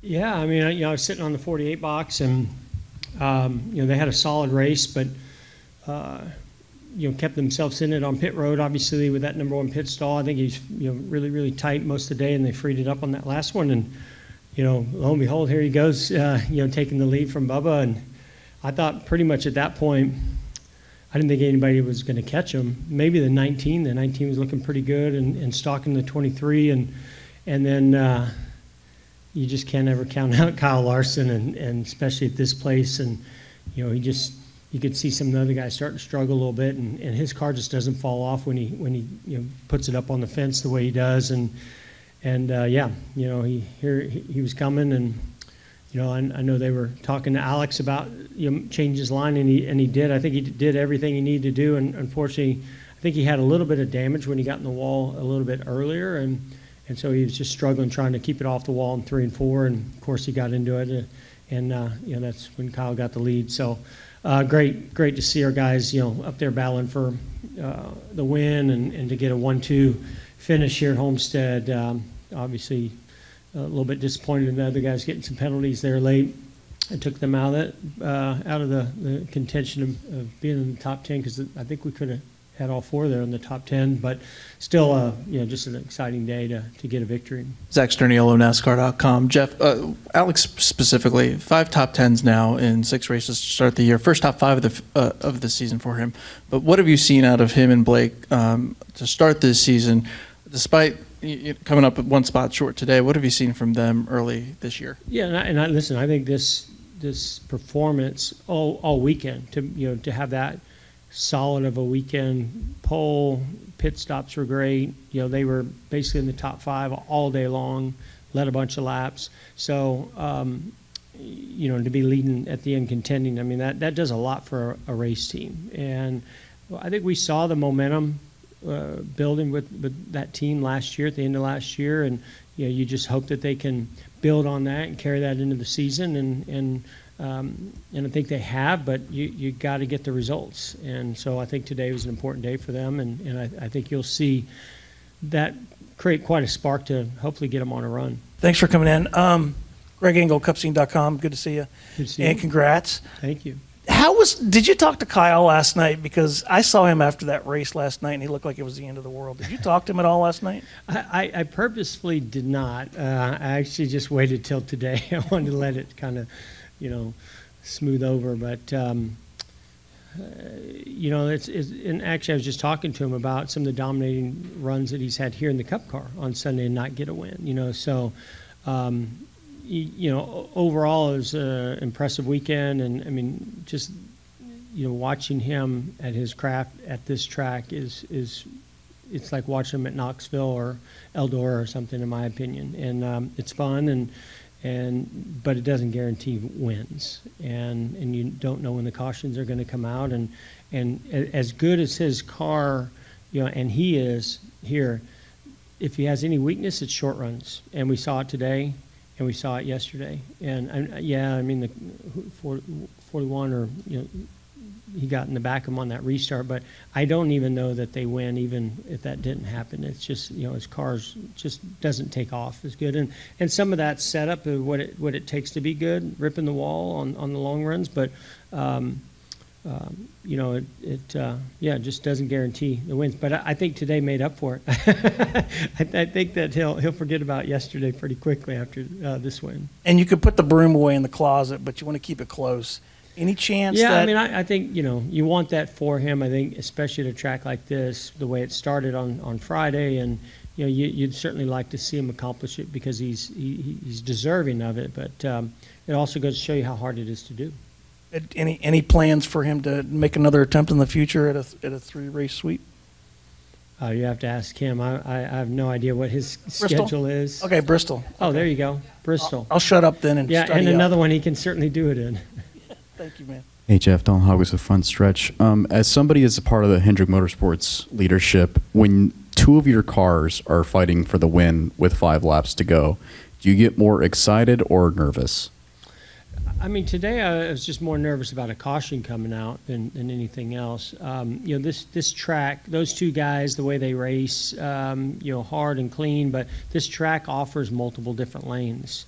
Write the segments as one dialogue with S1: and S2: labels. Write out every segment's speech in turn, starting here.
S1: Yeah, I mean, I was sitting on the 48 box, and they had a solid race, but kept themselves in it on pit road. Obviously, with that number one pit stall, I think he's really, really tight most of the day, and they freed it up on that last one. And lo and behold, here he goes, taking the lead from Bubba. And I thought pretty much at that point, I didn't think anybody was going to catch him. Maybe the 19. The 19 was looking pretty good, and stalking the 23, and then. You just can't ever count out Kyle Larson, and especially at this place. And, you could see some of the other guys starting to struggle a little bit, and his car just doesn't fall off when he puts it up on the fence the way he does. And he was coming, and, I know they were talking to Alex about, change his line, and he did. I think he did everything he needed to do, and unfortunately, I think he had a little bit of damage when he got in the wall a little bit earlier, and so he was just struggling trying to keep it off the wall in 3 and 4, and of course he got into it, and that's when Kyle got the lead. So great to see our guys up there battling for the win, and to get a 1-2 finish here at Homestead. Obviously a little bit disappointed in the other guys getting some penalties there late. It took them out of the contention of being in the top 10, because I think we could have had all 4 there in the top 10, but still, just an exciting day to get a victory.
S2: Zach Sterniolo, NASCAR.com. Jeff, Alex specifically, 5 top 10s now in 6 races to start the year. First top 5 of the season for him. But what have you seen out of him and Blake to start this season, despite coming up at 1 spot short today? What have you seen from them early this year?
S1: Yeah, and I listen, I think this performance all weekend to have that solid of a weekend. Pole, pit stops were great. They were basically in the top 5 all day long, led a bunch of laps. So, to be leading at the end, contending, I mean, that does a lot for a race team. And I think we saw the momentum building with that team last year, at the end of last year. And, you just hope that they can build on that and carry that into the season. And I think they have, but you got to get the results. And so I think today was an important day for them, and I think you'll see that create quite a spark to hopefully get them on a run.
S3: Thanks for coming in. Greg Engel, Cupscene.com. Good to see you.
S1: Good to see you.
S3: And congrats.
S1: Thank you.
S3: Did you talk to Kyle last night? Because I saw him after that race last night, and he looked like it was the end of the world. Did you talk to him at all last night?
S1: I purposefully did not. I actually just waited till today. I wanted to let it kind of smooth over, but and actually I was just talking to him about some of the dominating runs that he's had here in the Cup car on Sunday and not get a win. So overall it was an impressive weekend, and I mean, just watching him at his craft at this track is it's like watching him at Knoxville or Eldora or something, in my opinion. And it's fun, but it doesn't guarantee wins, and you don't know when the cautions are going to come out, and as good as his car, and he is here, if he has any weakness, it's short runs, and we saw it today, and we saw it yesterday, and I mean the 41 or he got in the back of him on that restart, but I don't even know that they win even if that didn't happen. It's just, his cars just doesn't take off as good. And some of that setup of what it takes to be good, ripping the wall on the long runs, but it just doesn't guarantee the wins. But I think today made up for it. I think that he'll forget about yesterday pretty quickly after this win.
S3: And you could put the broom away in the closet, but you want to keep it close. Any chance?
S1: Yeah, I mean, I think you want that for him. I think especially at a track like this, the way it started on Friday, and you'd certainly like to see him accomplish it because he's deserving of it. But it also goes to show you how hard it is to do.
S3: Any plans for him to make another attempt in the future at a 3-race sweep?
S1: You have to ask him. I have no idea what his
S3: Bristol?
S1: schedule is.
S3: Okay, Bristol.
S1: Oh, there you go, Bristol.
S3: I'll shut up then and
S1: study
S3: and
S1: another one he can certainly do it in.
S3: Thank you, man.
S4: Hey, Jeff, Don Hogg with Front Stretch. As somebody as a part of the Hendrick Motorsports leadership, when 2 of your cars are fighting for the win with 5 laps to go, do you get more excited or nervous?
S1: I mean, today I was just more nervous about a caution coming out than anything else. This track, those 2 guys, the way they race, hard and clean, but this track offers multiple different lanes.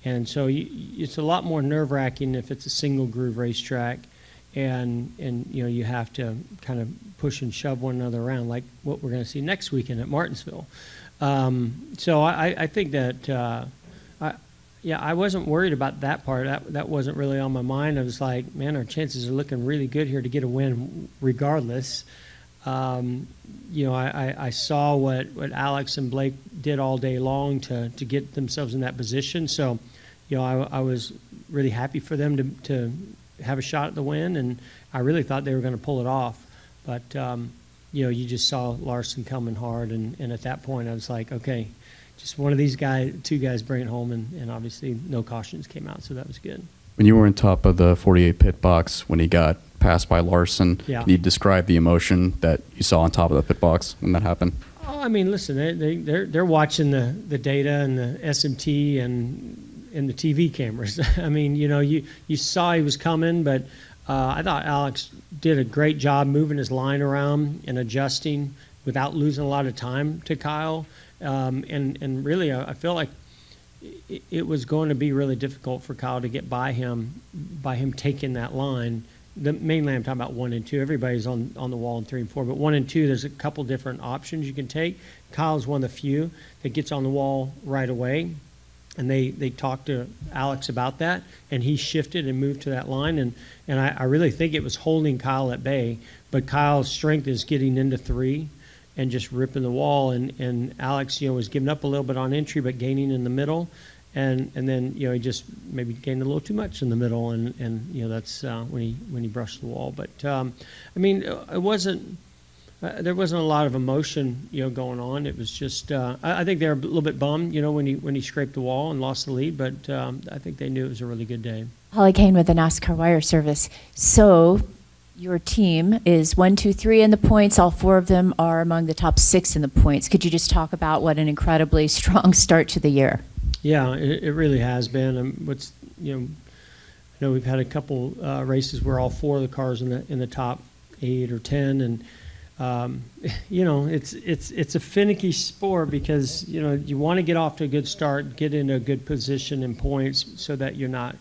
S1: And so it's a lot more nerve-wracking if it's a single groove racetrack, and you have to kind of push and shove one another around, like what we're going to see next weekend at Martinsville. So I think that I wasn't worried about that part. That wasn't really on my mind. I was like, man, our chances are looking really good here to get a win regardless. I saw what Alex and Blake did all day long to get themselves in that position. So, I was really happy for them to have a shot at the win, and I really thought they were going to pull it off. But, you just saw Larson coming hard, and at that point I was like, okay, just one of these two guys bring it home, and obviously no cautions came out, so that was good.
S4: When you were on top of the 48 pit box, when he got passed by Larson,
S1: Yeah.
S4: can you describe the emotion that you saw on top of the pit box when that happened?
S1: Oh, I mean, listen, they're watching the data and the SMT and the TV cameras. I mean, you saw he was coming, but I thought Alex did a great job moving his line around and adjusting without losing a lot of time to Kyle. And really, I feel like it was going to be really difficult for Kyle to get by him taking that line. Mainly I'm talking about 1 and 2. Everybody's on the wall in 3 and 4, but 1 and 2, there's a couple different options you can take. Kyle's one of the few that gets on the wall right away, and they talked to Alex about that, and he shifted and moved to that line, and I really think it was holding Kyle at bay, but Kyle's strength is getting into 3 and just ripping the wall, and Alex, was giving up a little bit on entry, but gaining in the middle. And then he just maybe gained a little too much in the middle, and that's when he brushed the wall. But I mean, it wasn't there wasn't a lot of emotion going on. It was just I think they were a little bit bummed when he scraped the wall and lost the lead. But I think they knew it was a really good day.
S5: Holly Kane with the NASCAR Wire Service. So your team is 1, 2, 3 in the points. All 4 of them are among the top 6 in the points. Could you just talk about what an incredibly strong start to the year?
S1: Yeah, it really has been. I know we've had a couple races where all 4 of the cars in the top 8 or 10, and it's a finicky sport because you want to get off to a good start, get in a good position in points, so that you're not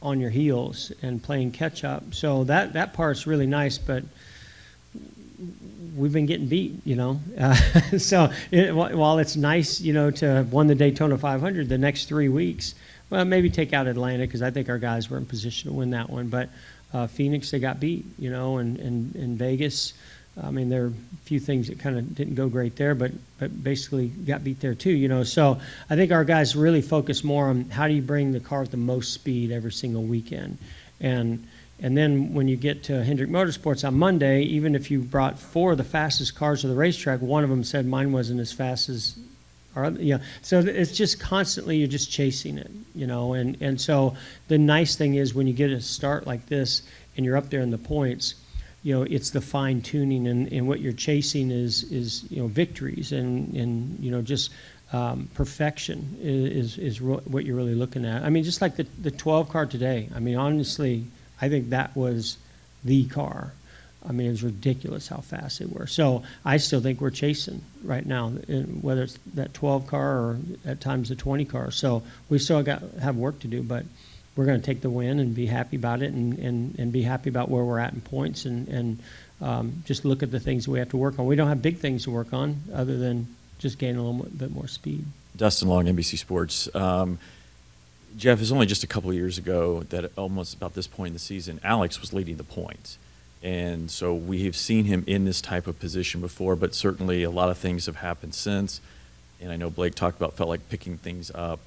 S1: on your heels and playing catch up. So that part's really nice, but we've been getting beat, So while it's nice, to have won the Daytona 500 the next 3 weeks, well, maybe take out Atlanta because I think our guys were in position to win that one. But Phoenix, they got beat, and Vegas, I mean, there are a few things that kind of didn't go great there, but basically got beat there too, So I think our guys really focus more on how do you bring the car with the most speed every single weekend. And then when you get to Hendrick Motorsports on Monday, even if you brought 4 of the fastest cars to the racetrack, one of them said mine wasn't as fast as our other. So it's just constantly you're just chasing it, And so the nice thing is when you get a start like this and you're up there in the points, it's the fine tuning, and what you're chasing is victories and just perfection is what you're really looking at. I mean, just like the 12 car today. I mean, honestly, I think that was the car. I mean, it was ridiculous how fast they were. So I still think we're chasing right now, whether it's that 12 car or at times the 20 car. So we still have work to do, but we're going to take the win and be happy about it, and be happy about where we're at in points, and just look at the things we have to work on. We don't have big things to work on other than just gaining a little bit more speed.
S6: Dustin Long, NBC Sports. Jeff, it's only just a couple of years ago that almost about this point in the season, Alex was leading the points. And so we have seen him in this type of position before, but certainly a lot of things have happened since. And I know Blake felt like picking things up,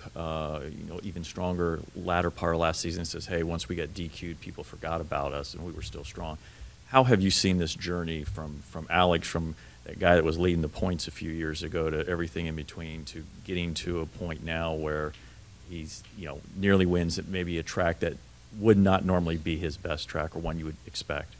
S6: even stronger latter part of last season. Says, hey, once we got DQ'd, people forgot about us and we were still strong. How have you seen this journey from Alex, from that guy that was leading the points a few years ago, to everything in between, to getting to a point now where he's, nearly wins at maybe a track that would not normally be his best track or one you would expect?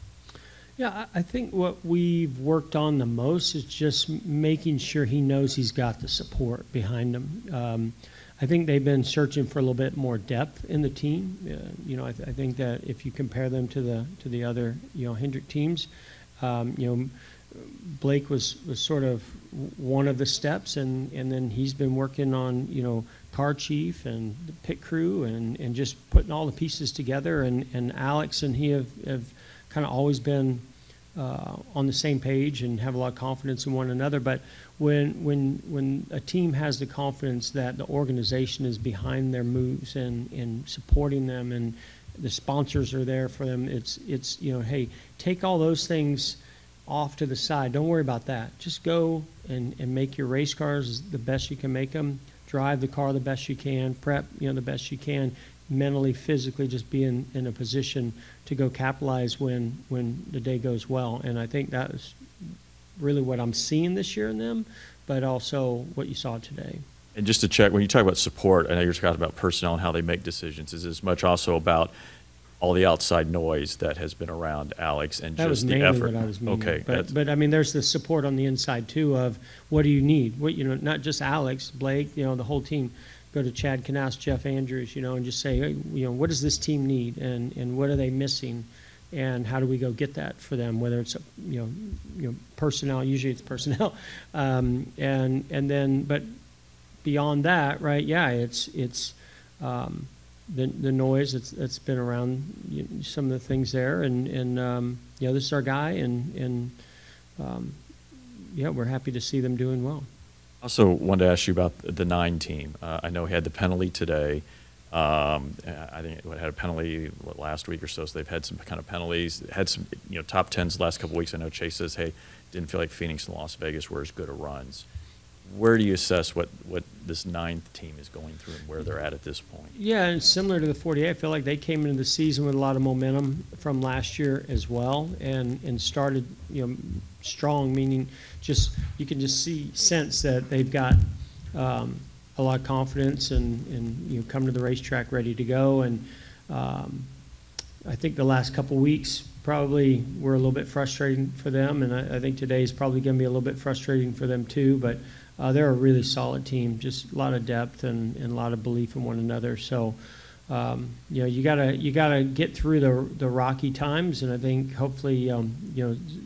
S1: Yeah, I think what we've worked on the most is just making sure he knows he's got the support behind him. I think they've been searching for a little bit more depth in the team. I think that if you compare them to the other Hendrick teams, Blake was sort of one of the steps, and then he's been working on car chief and the pit crew and just putting all the pieces together. And Alex and he have kind of always been on the same page and have a lot of confidence in one another. But when a team has the confidence that the organization is behind their moves and supporting them, and the sponsors are there for them, it's hey, take all those things off to the side. Don't worry about that. Just go and make your race cars the best you can make them. Drive the car the best you can. Prep the best you can. Mentally, physically, just be in a position to go capitalize when the day goes well. And I think that is really what I'm seeing this year in them, but also what you saw today.
S6: And just to check, when you talk about support, I know you're talking about personnel and how they make decisions. Is as much also about all the outside noise that has been around Alex and
S1: that
S6: just
S1: was
S6: the
S1: mainly
S6: effort?
S1: what I was meaning.
S6: Okay,
S1: but I mean, there's the support on the inside too of what do you need? What not just Alex, Blake, the whole team. Go to Chad Knaus, Jeff Andrews, and just say, hey, what does this team need, and what are they missing, and how do we go get that for them? Whether it's personnel, usually it's personnel, and then but beyond that, right? Yeah, it's the noise that's been around some of the things there, and this is our guy, and we're happy to see them doing well.
S6: Also wanted to ask you about the 9 team. I know he had the penalty today. I think it had a penalty last week or so they've had some kind of penalties. Had some top 10s the last couple of weeks. I know Chase says, hey, didn't feel like Phoenix and Las Vegas were as good a runs. Where do you assess what this 9th team is going through and where they're at this point?
S1: Yeah, and similar to the 48, I feel like they came into the season with a lot of momentum from last year as well, and started strong, meaning just you can just sense that they've got a lot of confidence and come to the racetrack ready to go. And I think the last couple weeks probably were a little bit frustrating for them, and I think today is probably going to be a little bit frustrating for them too. But they're a really solid team, just a lot of depth and a lot of belief in one another. So you gotta get through the rocky times, and I think hopefully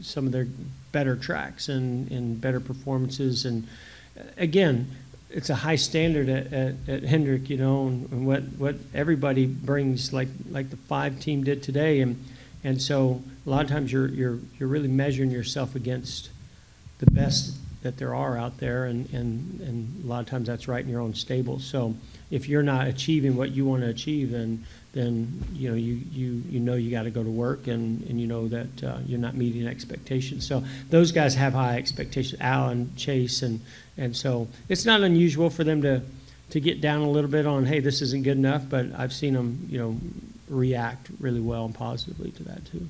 S1: some of their better tracks and better performances. And again, it's a high standard at Hendrick, and what everybody brings, like the 5 team did today, and so a lot of times you're really measuring yourself against the best that there are out there, and a lot of times that's right in your own stable. So if you're not achieving what you want to achieve, then you got to go to work, and that you're not meeting expectations. So those guys have high expectations, Alan, Chase, and so it's not unusual for them to get down a little bit on, hey, this isn't good enough, but I've seen them react really well and positively to that too.